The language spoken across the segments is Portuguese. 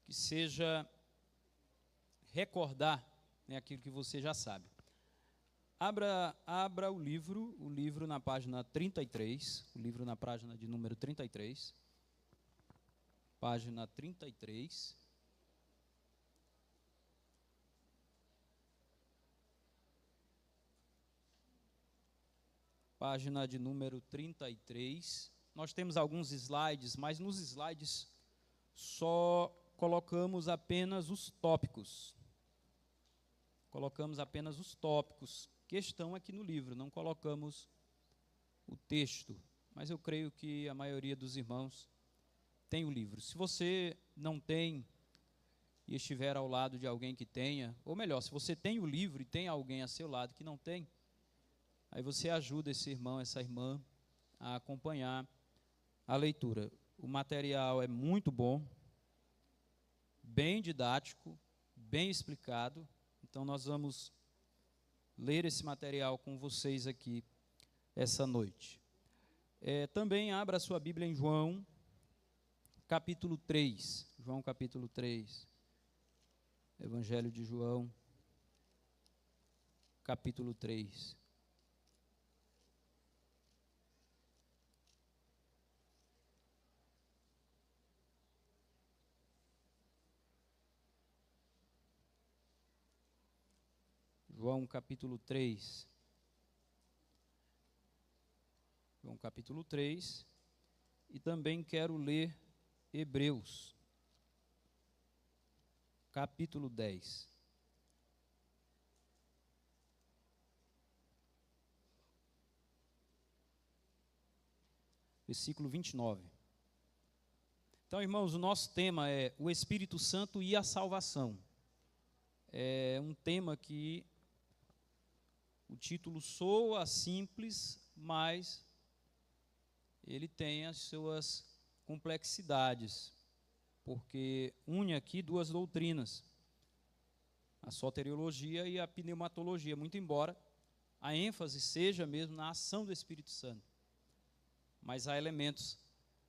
que seja recordar, né, aquilo que você já sabe. Abra o livro na página 33, o livro na página de número 33, página 33. Página de número 33. Nós temos alguns slides, mas nos slides só colocamos apenas os tópicos. Colocamos apenas os tópicos que estão aqui no livro, não colocamos o texto. Mas eu creio que a maioria dos irmãos tem o livro. Se você não tem e estiver ao lado de alguém que tenha, ou melhor, se você tem o livro e tem alguém a seu lado que não tem, aí você ajuda esse irmão, essa irmã a acompanhar a leitura. O material é muito bom, bem didático, bem explicado. Então nós vamos ler esse material com vocês aqui essa noite. Também abra a sua Bíblia em João, capítulo 3. João, capítulo 3. Evangelho de João, capítulo 3. João capítulo 3. João capítulo 3. E também quero ler Hebreus, capítulo 10. Versículo 29. Então, irmãos, o nosso tema é o Espírito Santo e a salvação. É um tema que o título soa simples, mas ele tem as suas complexidades, porque une aqui duas doutrinas, a soteriologia e a pneumatologia, muito embora a ênfase seja mesmo na ação do Espírito Santo, mas há elementos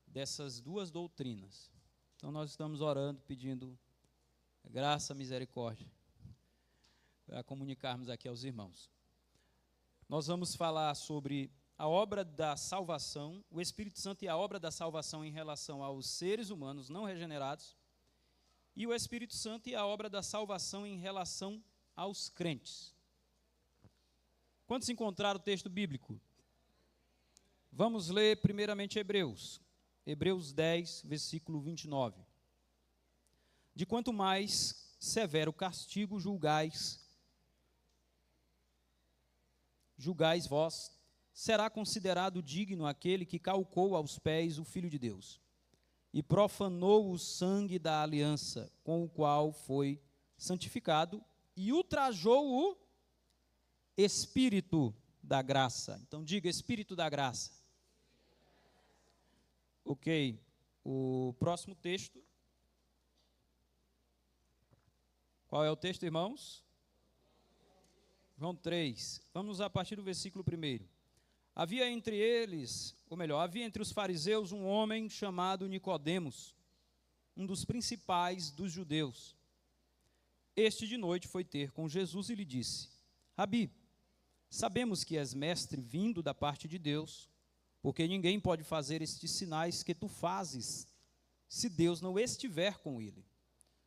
dessas duas doutrinas. Então nós estamos orando, pedindo graça, misericórdia, para comunicarmos aqui aos irmãos. Nós vamos falar sobre a obra da salvação, o Espírito Santo e a obra da salvação em relação aos seres humanos não regenerados, e o Espírito Santo e a obra da salvação em relação aos crentes. Quantos encontraram o texto bíblico? Vamos ler primeiramente Hebreus. Hebreus 10, versículo 29. De quanto mais severo castigo julgais vós, será considerado digno aquele que calcou aos pés o Filho de Deus e profanou o sangue da aliança com o qual foi santificado e ultrajou o Espírito da graça. Então diga, Espírito da graça. Ok, o próximo texto. Qual é o texto, irmãos? João 3, vamos a partir do versículo 1. Havia entre os fariseus um homem chamado Nicodemos, um dos principais dos judeus. Este de noite foi ter com Jesus e lhe disse: Rabi, sabemos que és mestre vindo da parte de Deus, porque ninguém pode fazer estes sinais que tu fazes, se Deus não estiver com ele.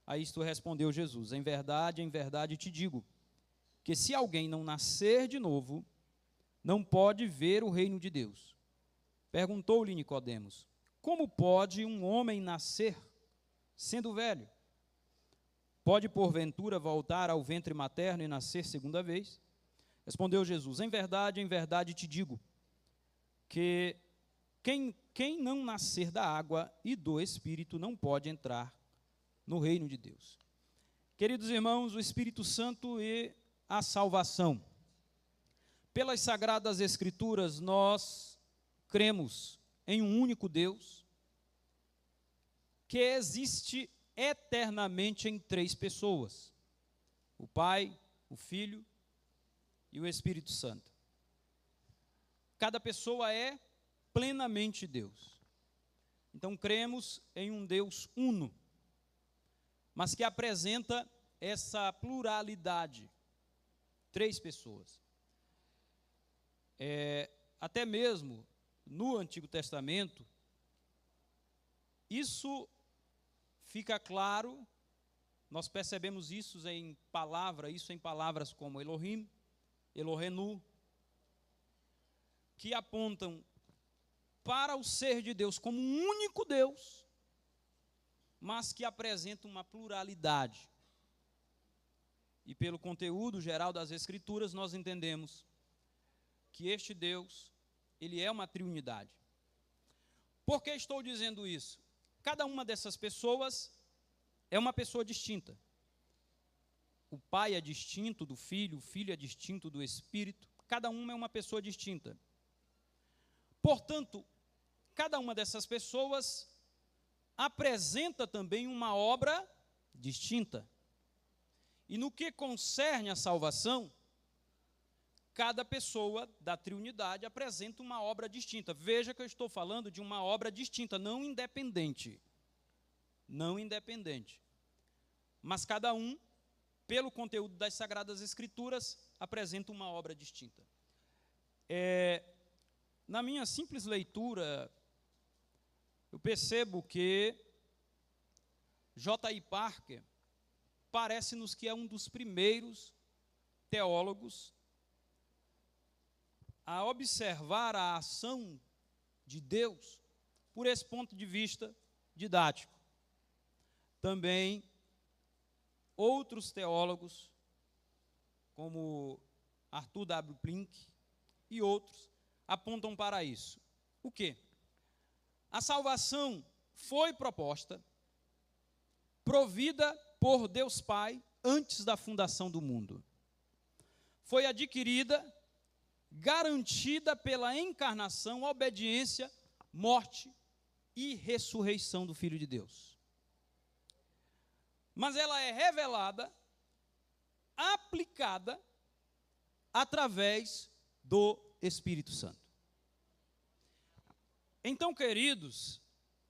A isto respondeu Jesus: em verdade te digo, que se alguém não nascer de novo, não pode ver o reino de Deus. Perguntou-lhe Nicodemos: como pode um homem nascer sendo velho? Pode porventura voltar ao ventre materno e nascer segunda vez? Respondeu Jesus: em verdade te digo, que quem não nascer da água e do Espírito não pode entrar no reino de Deus. Queridos irmãos, o Espírito Santo e a salvação. Pelas Sagradas Escrituras, nós cremos em um único Deus, que existe eternamente em três pessoas: o Pai, o Filho e o Espírito Santo. Cada pessoa é plenamente Deus. Então, cremos em um Deus uno. mas que apresenta essa pluralidade. 3 pessoas. Até mesmo no Antigo Testamento, isso fica claro, nós percebemos isso em palavras como Elohim, Elohenu, que apontam para o ser de Deus como um único Deus, mas que apresentam uma pluralidade. E pelo conteúdo geral das Escrituras, nós entendemos que este Deus, ele é uma triunidade. Por que estou dizendo isso? Cada uma dessas pessoas é uma pessoa distinta. O Pai é distinto do Filho, o Filho é distinto do Espírito, cada uma é uma pessoa distinta. Portanto, cada uma dessas pessoas apresenta também uma obra distinta. E no que concerne à salvação, cada pessoa da triunidade apresenta uma obra distinta. Veja que eu estou falando de uma obra distinta, não independente. Não independente. Mas cada um, pelo conteúdo das Sagradas Escrituras, apresenta uma obra distinta. Na minha simples leitura, eu percebo que J.I. Parker parece-nos que é um dos primeiros teólogos a observar a ação de Deus por esse ponto de vista didático. Também outros teólogos, como Arthur W. Plink e outros, apontam para isso. O quê? A salvação foi proposta, provida por Deus Pai antes da fundação do mundo. Foi adquirida, garantida pela encarnação, obediência, morte e ressurreição do Filho de Deus. Mas ela é revelada, aplicada, através do Espírito Santo. Então, queridos,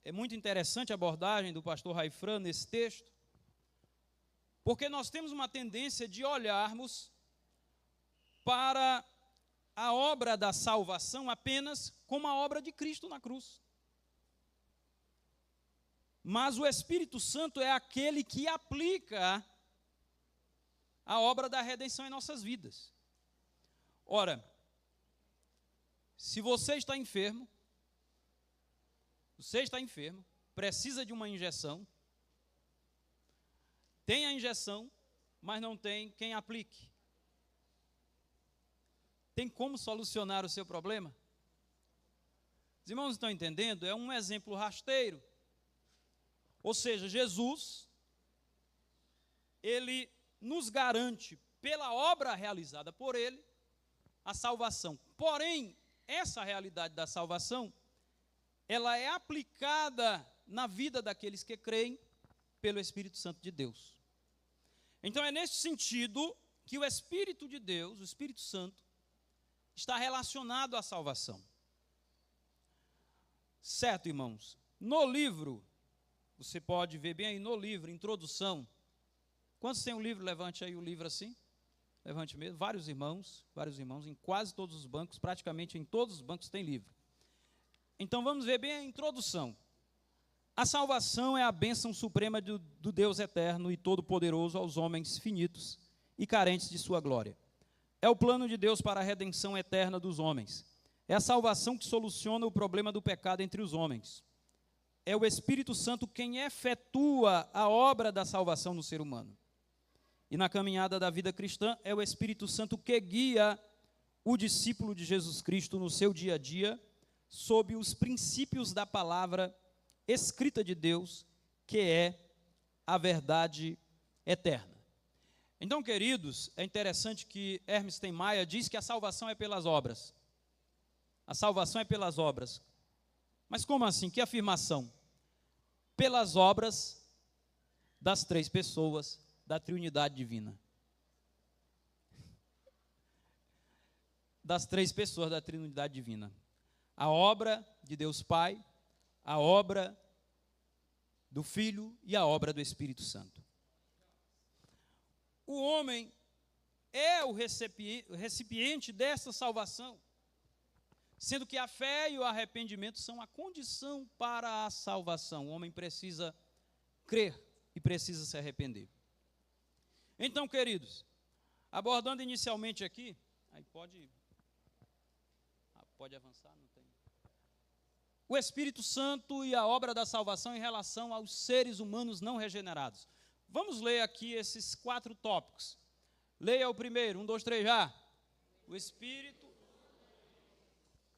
é muito interessante a abordagem do pastor Raifran nesse texto, porque nós temos uma tendência de olharmos para a obra da salvação apenas como a obra de Cristo na cruz. Mas o Espírito Santo é aquele que aplica a obra da redenção em nossas vidas. Ora, se você está enfermo, precisa de uma injeção, tem a injeção, mas não tem quem aplique. Tem como solucionar o seu problema? Os irmãos estão entendendo? É um exemplo rasteiro. Ou seja, Jesus, ele nos garante, pela obra realizada por ele, a salvação. Porém, essa realidade da salvação, ela é aplicada na vida daqueles que creem pelo Espírito Santo de Deus. Então, é nesse sentido que o Espírito de Deus, o Espírito Santo, está relacionado à salvação. Certo, irmãos? No livro, você pode ver bem aí no livro, introdução. Quantos tem um livro? Levante aí o livro assim. Levante mesmo. Vários irmãos, em quase todos os bancos, praticamente em todos os bancos tem livro. Então vamos ver bem a introdução. A salvação é a bênção suprema do Deus eterno e todo-poderoso aos homens finitos e carentes de sua glória. É o plano de Deus para a redenção eterna dos homens. É a salvação que soluciona o problema do pecado entre os homens. É o Espírito Santo quem efetua a obra da salvação no ser humano. E na caminhada da vida cristã, é o Espírito Santo que guia o discípulo de Jesus Cristo no seu dia a dia, sob os princípios da palavra escrita de Deus, que é a verdade eterna. Então, queridos, é interessante que Hermes Steinmeier diz que a salvação é pelas obras. A salvação é pelas obras. Mas como assim? Que afirmação? Pelas obras das 3 pessoas da triunidade divina. Das 3 pessoas da triunidade divina. A obra de Deus Pai, a obra do Filho e a obra do Espírito Santo. o homem é o recipiente dessa salvação, sendo que a fé e o arrependimento são a condição para a salvação. O homem precisa crer e precisa se arrepender. Então, queridos, abordando inicialmente aqui, aí pode avançar, não tem. O Espírito Santo e a obra da salvação em relação aos seres humanos não regenerados. Vamos ler aqui esses 4 tópicos. Leia o primeiro, 1, 2, 3 já. O Espírito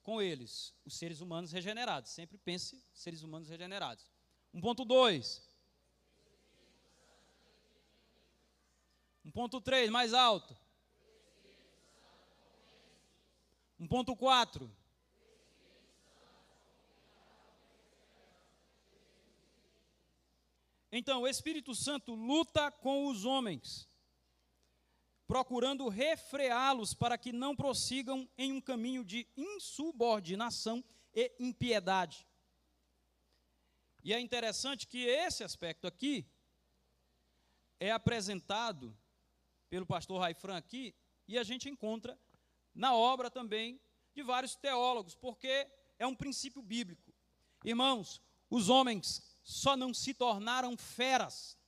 com eles, os seres humanos regenerados. Sempre pense seres humanos regenerados. 1.2. 1.3, mais alto. 1.4. Então, o Espírito Santo luta com os homens, procurando refreá-los para que não prossigam em um caminho de insubordinação e impiedade. E é interessante que esse aspecto aqui é apresentado pelo pastor Raifran aqui, e a gente encontra na obra também de vários teólogos, porque é um princípio bíblico. Irmãos, os homens só não se tornaram feras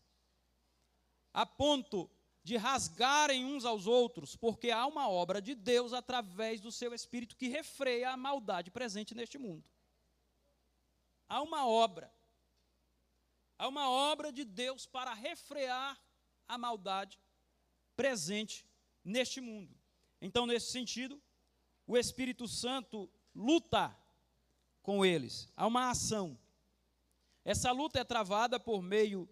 a ponto de rasgarem uns aos outros, porque há uma obra de Deus através do seu Espírito que refreia a maldade presente neste mundo. Há uma obra de Deus para refrear a maldade presente neste mundo. Então, nesse sentido, o Espírito Santo luta com eles. Há uma ação. Essa luta é travada por meio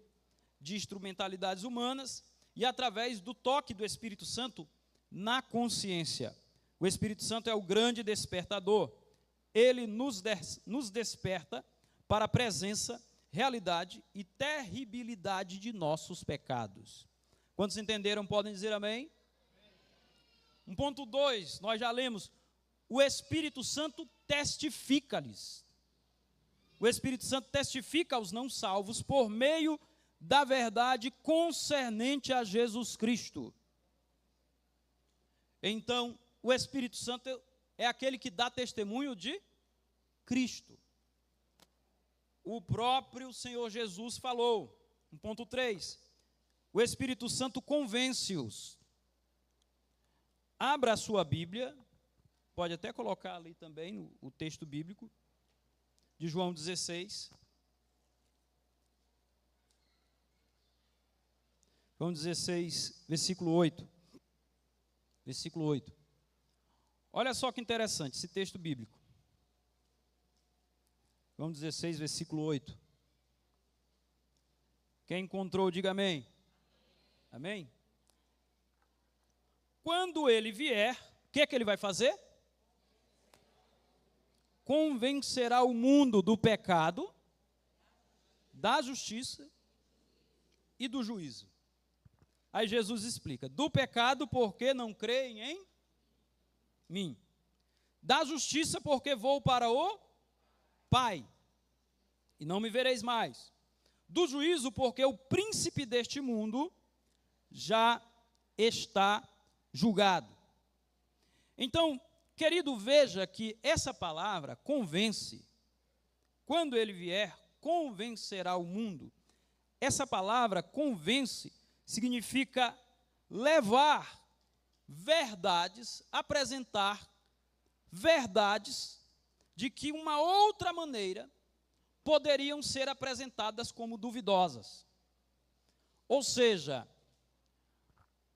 de instrumentalidades humanas e através do toque do Espírito Santo na consciência. O Espírito Santo é o grande despertador. Ele nos desperta para a presença, realidade e terribilidade de nossos pecados. Quantos entenderam, podem dizer amém? 1.2, nós já lemos. O Espírito Santo testifica-lhes. O Espírito Santo testifica aos não salvos por meio da verdade concernente a Jesus Cristo. Então, o Espírito Santo é aquele que dá testemunho de Cristo. O próprio Senhor Jesus falou, 1.3, o Espírito Santo convence-os. Abra a sua Bíblia, pode até colocar ali também o texto bíblico, de João 16. João 16, versículo 8. Versículo 8. Olha só que interessante esse texto bíblico. João 16, versículo 8. Quem encontrou, diga amém. Amém? Quando ele vier, o que é que ele vai fazer? Convencerá o mundo do pecado, da justiça e do juízo. Aí Jesus explica: do pecado, porque não creem em mim. Da justiça, porque vou para o Pai, e não me vereis mais. Do juízo, porque o príncipe deste mundo já está julgado. Então, querido, veja que essa palavra convence. Quando ele vier, convencerá o mundo. Essa palavra convence significa levar verdades, apresentar verdades de que uma outra maneira poderiam ser apresentadas como duvidosas. Ou seja,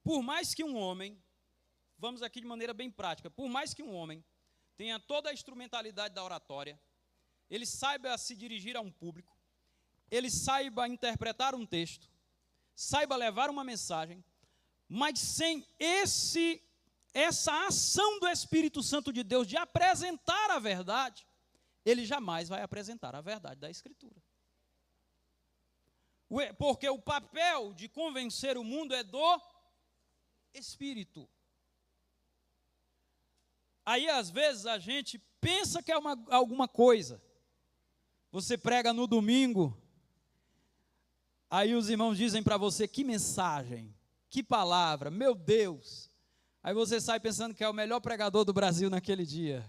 por mais que um homem, vamos aqui de maneira bem prática, por mais que um homem tenha toda a instrumentalidade da oratória, ele saiba se dirigir a um público, ele saiba interpretar um texto, saiba levar uma mensagem, mas sem essa ação do Espírito Santo de Deus de apresentar a verdade, ele jamais vai apresentar a verdade da Escritura. Porque o papel de convencer o mundo é do Espírito. Aí, às vezes, a gente pensa que é alguma coisa. Você prega no domingo, aí os irmãos dizem para você: que mensagem? Que palavra, meu Deus! Aí você sai pensando que é o melhor pregador do Brasil naquele dia.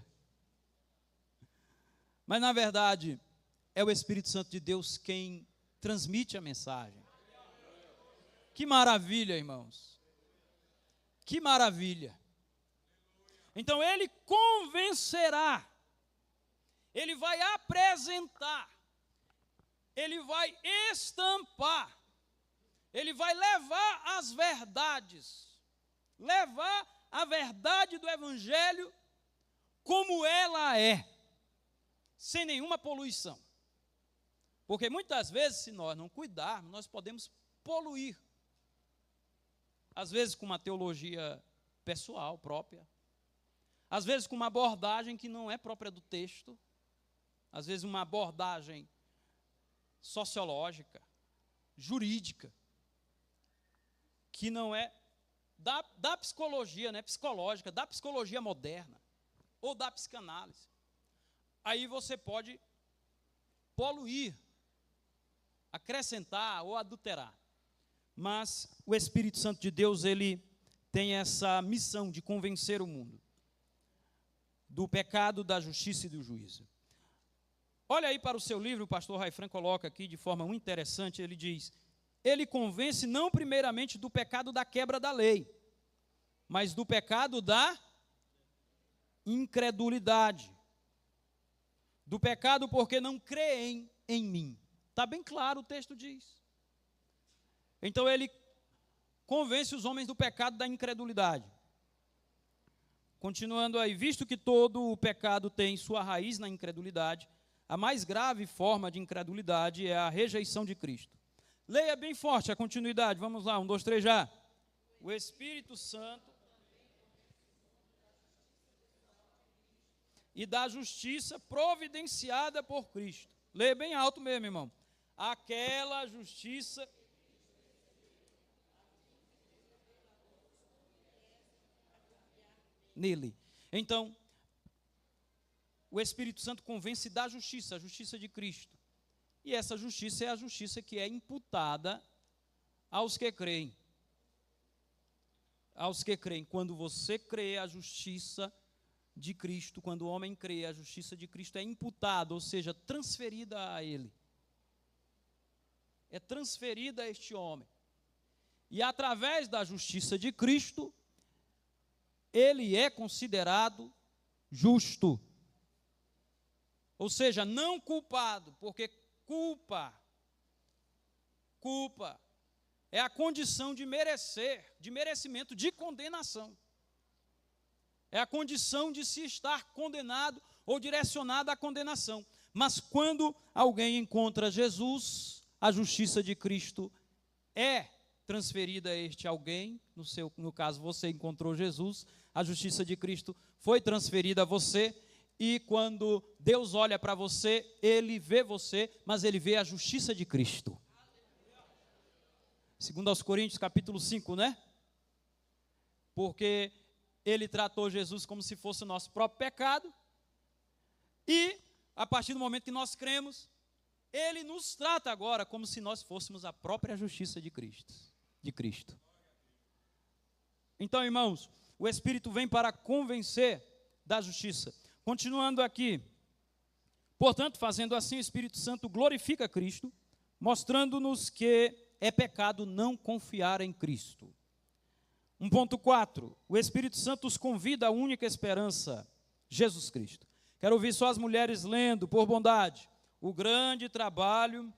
Mas, na verdade, é o Espírito Santo de Deus quem transmite a mensagem. Que maravilha, irmãos. Que maravilha. Então, ele convencerá, ele vai apresentar, ele vai estampar, ele vai levar as verdades, levar a verdade do Evangelho como ela é, sem nenhuma poluição. Porque muitas vezes, se nós não cuidarmos, nós podemos poluir. Às vezes com uma teologia pessoal própria, às vezes com uma abordagem que não é própria do texto, às vezes uma abordagem sociológica, jurídica, que não é da psicologia, né, psicológica, da psicologia moderna, ou da psicanálise. Aí você pode poluir, acrescentar ou adulterar. Mas o Espírito Santo de Deus, ele tem essa missão de convencer o mundo do pecado, da justiça e do juízo. Olha aí para o seu livro, o pastor Raifran coloca aqui de forma muito interessante, ele diz: ele convence não primeiramente do pecado da quebra da lei, mas do pecado da incredulidade, do pecado porque não creem em mim. Está bem claro, o texto diz. Então ele convence os homens do pecado da incredulidade. Continuando aí, visto que todo o pecado tem sua raiz na incredulidade, a mais grave forma de incredulidade é a rejeição de Cristo. Leia bem forte a continuidade, vamos lá, 1, 2, 3 já. O Espírito Santo e da justiça providenciada por Cristo. Leia bem alto mesmo, irmão. Aquela justiça nele. Então, o Espírito Santo convence da justiça, a justiça de Cristo. E essa justiça é a justiça que é imputada aos que creem. Aos que creem. Quando você crê, a justiça de Cristo, quando o homem crê, a justiça de Cristo é imputada, ou seja, transferida a ele. É transferida a este homem. E através da justiça de Cristo, ele é considerado justo. Ou seja, não culpado, porque culpa é a condição de merecer, de merecimento, de condenação. É a condição de se estar condenado ou direcionado à condenação. Mas quando alguém encontra Jesus, a justiça de Cristo é transferida a este alguém, no caso você encontrou Jesus, a justiça de Cristo foi transferida a você, e quando Deus olha para você, Ele vê você, mas Ele vê a justiça de Cristo. Segundo aos Coríntios, capítulo 5, né? Porque Ele tratou Jesus como se fosse o nosso próprio pecado, e a partir do momento que nós cremos, Ele nos trata agora como se nós fôssemos a própria justiça de Cristo. Então, irmãos, o Espírito vem para convencer da justiça. Continuando aqui, portanto, fazendo assim, o Espírito Santo glorifica Cristo, mostrando-nos que é pecado não confiar em Cristo. 1.4, o Espírito Santo os convida à única esperança, Jesus Cristo. Quero ouvir só as mulheres lendo, por bondade, o grande trabalho.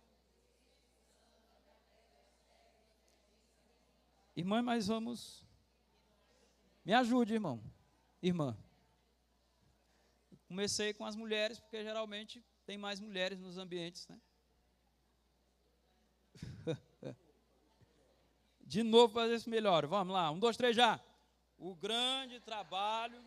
Irmã, mas vamos... Me ajude, irmão. Irmã. Comecei com as mulheres, porque geralmente tem mais mulheres nos ambientes, né? De novo, fazer isso melhor. Vamos lá, 1, 2, 3 já. O grande trabalho.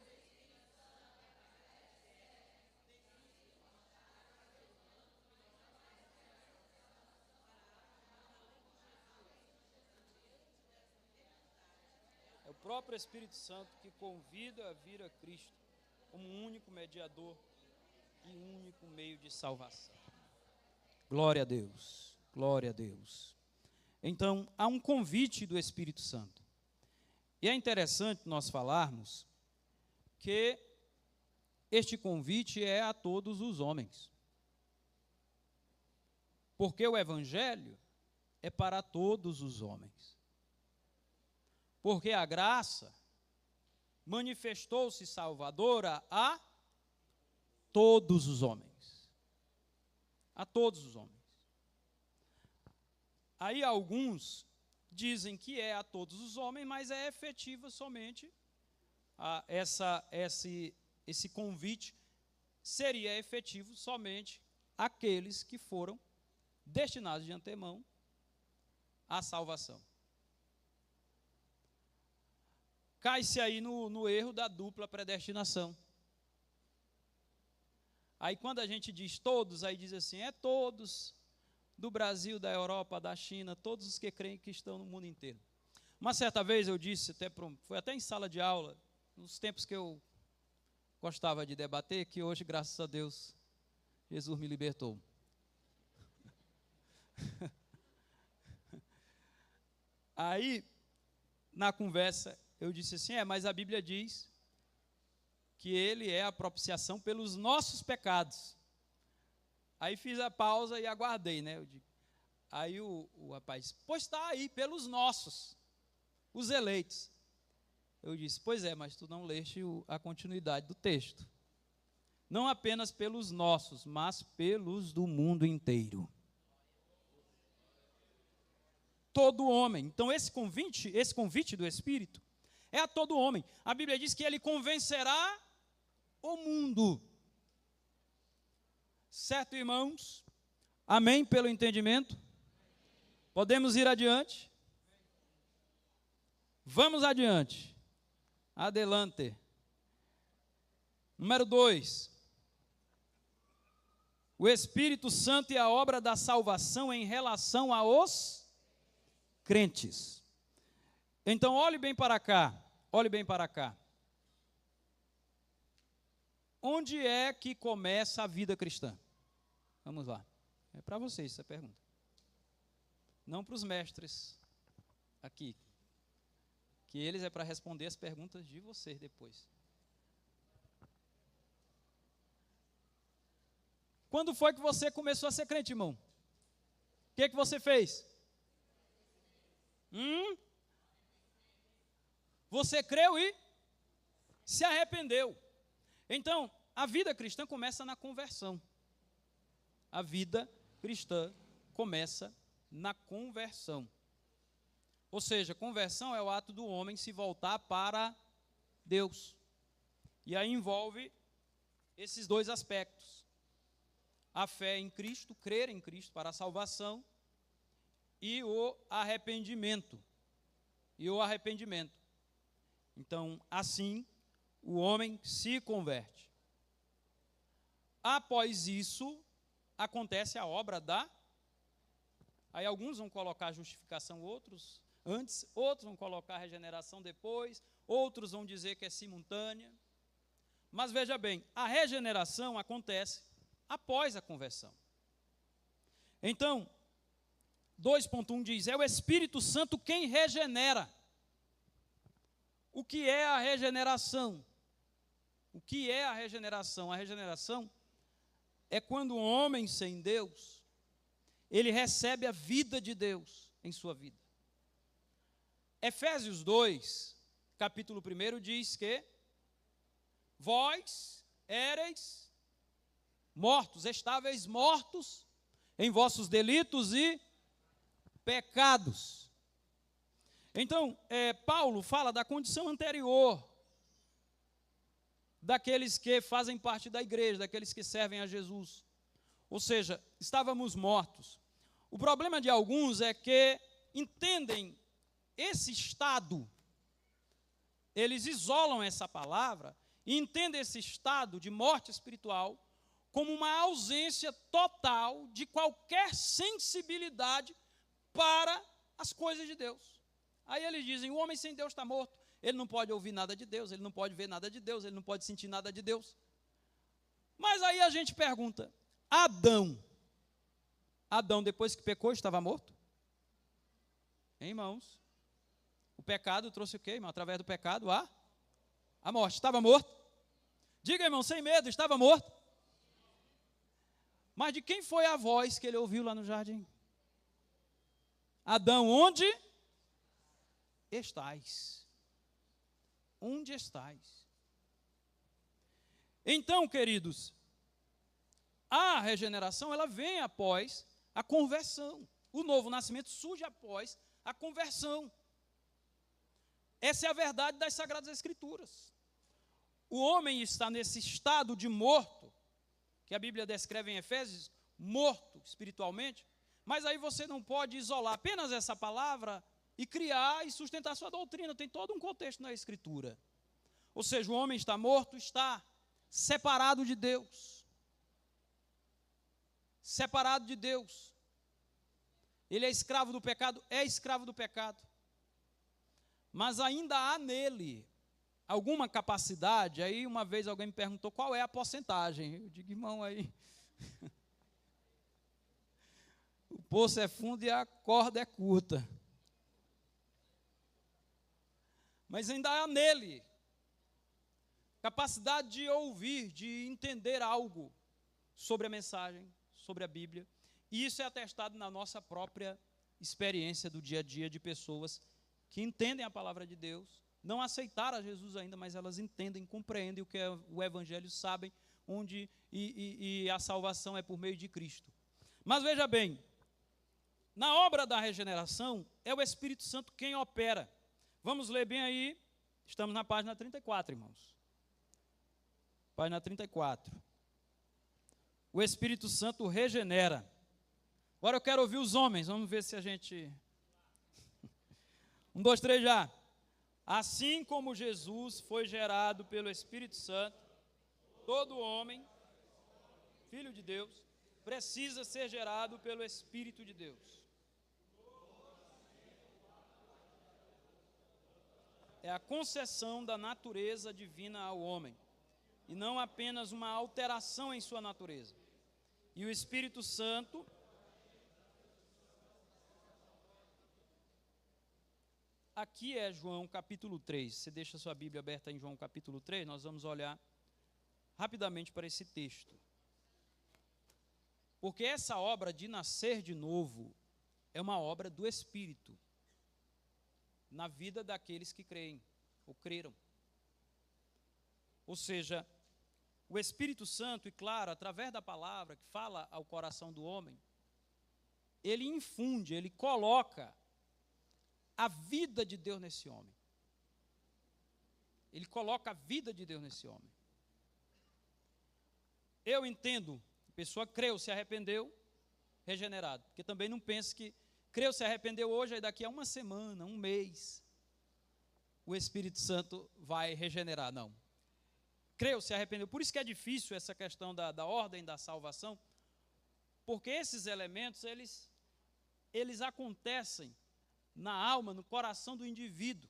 É o próprio Espírito Santo que convida a vir a Cristo como um único mediador e único meio de salvação. Glória a Deus, glória a Deus. Então, há um convite do Espírito Santo. E é interessante nós falarmos que este convite é a todos os homens. Porque o Evangelho é para todos os homens. Porque a graça manifestou-se salvadora a todos os homens. A todos os homens. Aí alguns dizem que é a todos os homens, mas é efetiva somente esse convite seria efetivo somente àqueles que foram destinados de antemão à salvação. Cai-se aí no erro da dupla predestinação. Aí quando a gente diz todos, aí diz assim, é todos do Brasil, da Europa, da China, todos os que creem que estão no mundo inteiro. Uma certa vez eu disse, foi até em sala de aula, nos tempos que eu gostava de debater, que hoje, graças a Deus, Jesus me libertou. Aí, na conversa, eu disse assim, mas a Bíblia diz que ele é a propiciação pelos nossos pecados. Aí fiz a pausa e aguardei, né? Aí o rapaz disse, pois está aí, pelos nossos, os eleitos. Eu disse, pois é, mas tu não leste a continuidade do texto. Não apenas pelos nossos, mas pelos do mundo inteiro. Todo homem. Então esse convite do Espírito é a todo homem. A Bíblia diz que ele convencerá o mundo. Certo, irmãos? Amém pelo entendimento? Podemos ir adiante? Vamos adiante. Adelante. Número 2. O Espírito Santo e a obra da salvação em relação aos crentes. Então, olhe bem para cá. Olhe bem para cá. Onde é que começa a vida cristã? Vamos lá. É para vocês essa pergunta. Não para os mestres aqui. Que eles é para responder as perguntas de vocês depois. Quando foi que você começou a ser crente, irmão? O que você fez? Você creu e se arrependeu. Então, a vida cristã começa na conversão. A vida cristã começa na conversão. Ou seja, conversão é o ato do homem se voltar para Deus. E aí envolve esses dois aspectos. A fé em Cristo, crer em Cristo para a salvação, e o arrependimento. Então, assim, o homem se converte. Após isso, acontece a obra da... Aí alguns vão colocar a justificação, outros antes, outros vão colocar a regeneração depois, outros vão dizer que é simultânea. Mas veja bem, a regeneração acontece após a conversão. Então, 2.1 diz, é o Espírito Santo quem regenera. O que é a regeneração? O que é a regeneração? A regeneração é quando o homem sem Deus, ele recebe a vida de Deus em sua vida. Efésios 2, capítulo 1, diz que vós éreis mortos, estáveis mortos em vossos delitos e pecados. Então, Paulo fala da condição anterior daqueles que fazem parte da igreja, daqueles que servem a Jesus. Ou seja, estávamos mortos. O problema de alguns é que entendem esse estado, eles isolam essa palavra e entendem esse estado de morte espiritual como uma ausência total de qualquer sensibilidade para as coisas de Deus. Aí eles dizem, o homem sem Deus está morto, ele não pode ouvir nada de Deus, ele não pode ver nada de Deus, ele não pode sentir nada de Deus. Mas aí a gente pergunta, Adão, depois que pecou, estava morto? Hein, irmãos? O pecado trouxe o quê, irmão? Através do pecado, a morte. Estava morto? Diga, irmão, sem medo, estava morto? Mas de quem foi a voz que ele ouviu lá no jardim? Adão, onde estais? Onde estais? Então, queridos, a regeneração, ela vem após a conversão. O novo nascimento surge após a conversão. Essa é a verdade das Sagradas Escrituras. O homem está nesse estado de morto, que a Bíblia descreve em Efésios, morto espiritualmente, mas aí você não pode isolar apenas essa palavra e criar e sustentar sua doutrina. Tem todo um contexto na Escritura. Ou seja, o homem está morto, está separado de Deus. Separado de Deus. Ele é escravo do pecado, é escravo do pecado. Mas ainda há nele alguma capacidade. Aí uma vez alguém me perguntou qual é a porcentagem. Eu digo, irmão, aí o poço é fundo e a corda é curta. Mas ainda há nele capacidade de ouvir, de entender algo sobre a mensagem, sobre a Bíblia. E isso é atestado na nossa própria experiência do dia a dia de pessoas que entendem a palavra de Deus, não aceitaram a Jesus ainda, mas elas entendem, compreendem o que é o Evangelho, sabem onde e a salvação é por meio de Cristo. Mas veja bem, na obra da regeneração, é o Espírito Santo quem opera. Vamos ler bem aí, estamos na página 34, irmãos. Página 34. O Espírito Santo regenera. Agora eu quero ouvir os homens, vamos ver se a gente... 1, 2, 3 já. Assim como Jesus foi gerado pelo Espírito Santo, todo homem, filho de Deus, precisa ser gerado pelo Espírito de Deus. É a concessão da natureza divina ao homem, e não apenas uma alteração em sua natureza. E o Espírito Santo... Aqui é João capítulo 3, você deixa sua Bíblia aberta em João capítulo 3, nós vamos olhar rapidamente para esse texto. Porque essa obra de nascer de novo é uma obra do Espírito, na vida daqueles que creem, ou creram. Ou seja, o Espírito Santo, e claro, através da palavra que fala ao coração do homem, ele infunde, ele coloca a vida de Deus nesse homem. Ele coloca a vida de Deus nesse homem. Eu entendo, a pessoa creu, se arrependeu, regenerado. Porque também não pense que creu, se arrependeu hoje, aí daqui a uma semana, um mês, o Espírito Santo vai regenerar. Não. Creu, se arrependeu. Por isso que é difícil essa questão da ordem da salvação, porque esses elementos, eles acontecem na alma, no coração do indivíduo.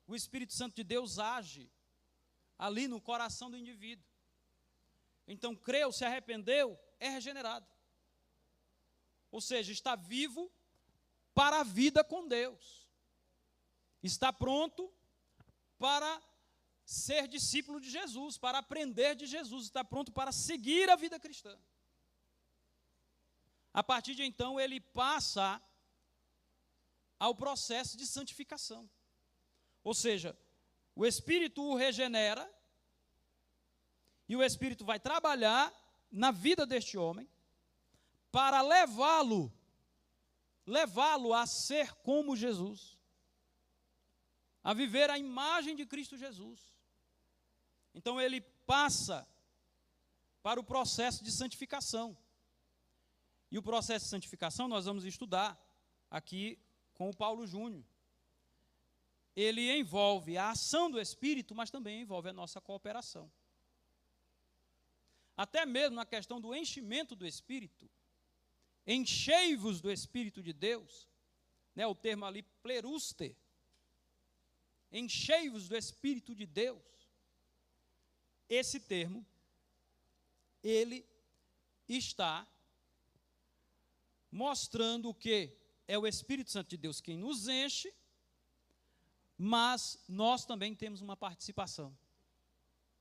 O Espírito Santo de Deus age ali no coração do indivíduo. Então, creu, se arrependeu, é regenerado. Ou seja, está vivo para a vida com Deus. Está pronto para ser discípulo de Jesus, para aprender de Jesus, está pronto para seguir a vida cristã. A partir de então, ele passa ao processo de santificação. Ou seja, o Espírito o regenera e o Espírito vai trabalhar na vida deste homem para levá-lo a ser como Jesus, a viver a imagem de Cristo Jesus. Então ele passa para o processo de santificação. E o processo de santificação nós vamos estudar aqui com o Paulo Júnior. Ele envolve a ação do Espírito, mas também envolve a nossa cooperação. Até mesmo na questão do enchimento do Espírito, enchei-vos do Espírito de Deus, né, o termo ali, pleruster, enchei-vos do Espírito de Deus. Esse termo, ele está mostrando o quê? é o Espírito Santo de Deus quem nos enche, mas nós também temos uma participação,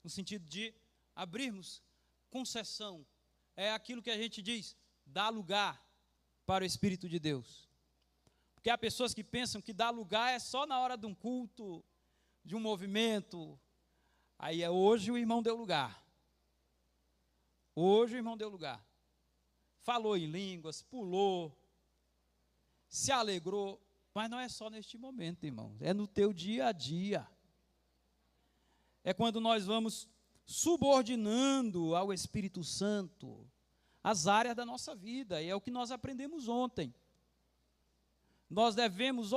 no sentido de abrirmos concessão. É aquilo que a gente diz, dá lugar para o Espírito de Deus. Porque há pessoas que pensam que dar lugar é só na hora de um culto, de um movimento. Aí hoje o irmão deu lugar. Hoje o irmão deu lugar. Falou em línguas, pulou, se alegrou. Mas não é só neste momento, irmãos. É no teu dia a dia. É quando nós vamos subordinando ao Espírito Santo as áreas da nossa vida. E é o que nós aprendemos ontem. Nós devemos